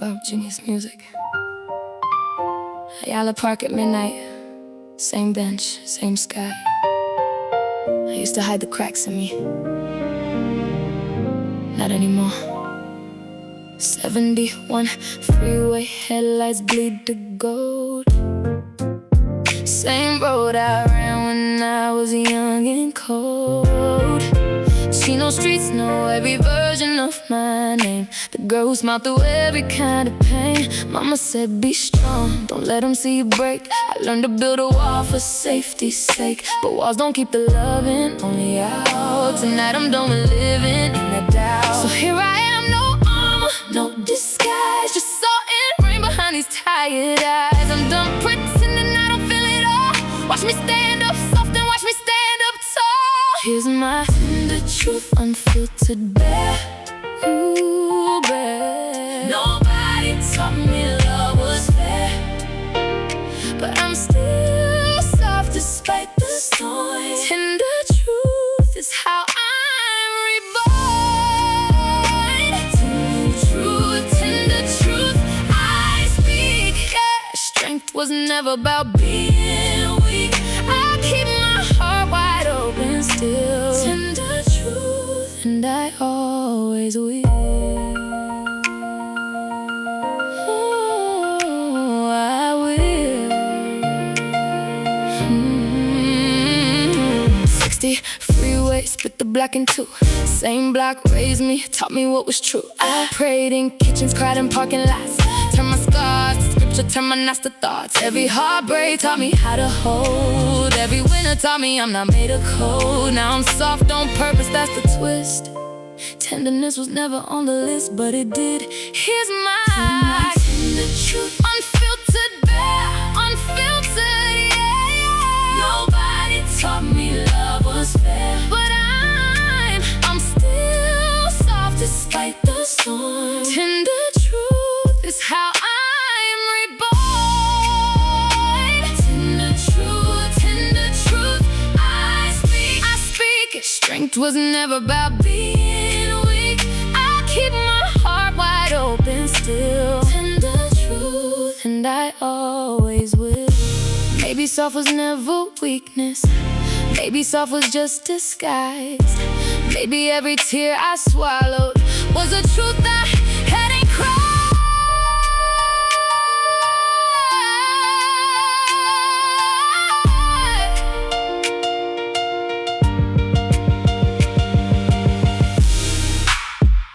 BobGenius music. Ayala Park at midnight. Same bench, same sky. I used to hide the cracks in me. Not anymore. 71 freeway headlights bleed to gold. Same road I ran when I was young and cold. Chino streets know every version of my name. The girl who smiled through every kind of pain. Mama said be strong, don't let them see you break. I learned to build a wall for safety's sake, but walls don't keep the loving, only out. Tonight I'm done with living in the doubt. So here I am, no armor, no disguise, just salt and rain behind these tired eyes. I'm done pretending I don't feel it all. Watch me stand up soft and watch me stand up tall. Here's my tender truth, unfiltered, bare. Ooh, bare. Nobody taught me love was fair, but I'm still soft despite the storm. Tender truth is how I'm reborn. Tender truth, I speak. Yeah, strength was never about being weak. I keep my heart wide open still. Tender truth, and I always will. Oh, I will. 60 freeway, split the block in two. Same block raised me, taught me what was true. I prayed in kitchens, cried in parking lots. Turned my scars to scripture, turned my nights to thoughts. Every heartbreak taught me how to hold. Every winter taught me I'm not made of cold. Now I'm soft on purpose, that's the twist. Tenderness was never on the list, but it did. Here's my tender truth, unfiltered, bare, unfiltered, yeah. Nobody taught me love was fair, but I'm still soft despite the storm. Tender truth is how I'm reborn. Tender truth, I speak it. Strength was never about being weak. I keep my heart wide open still. Tender truth, and I always will. Maybe soft was never weakness. Maybe soft was just disguised. Maybe every tear I swallowed was a truth I hadn't cried.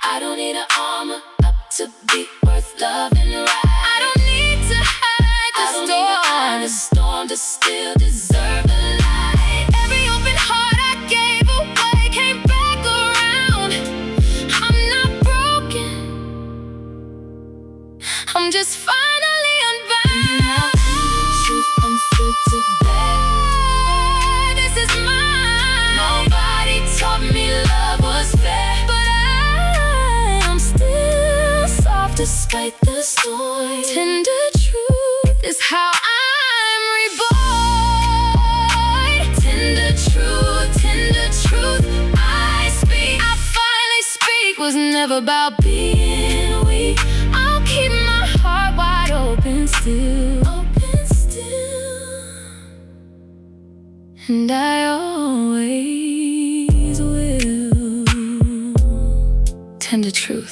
I don't need an armor up to be worth loving right. I don't need to hide the storm to still deserve the light. Every open heart I gave away came back around. I'm not broken, I'm just finally unbound. Now truth unfiltered, bare. This is mine. Nobody taught me love was fair, but I'm still soft despite the storm. Tender truth is how I'm reborn. Tender truth, I speak. I finally speak. Was never about being weak. I'll keep my heart wide open still. And I always will. Tender truth.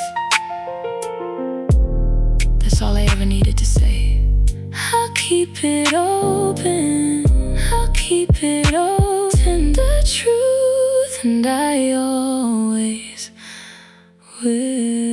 That's all I ever needed to say. I'll keep it open. I'll keep it open. Tender truth, and I always will.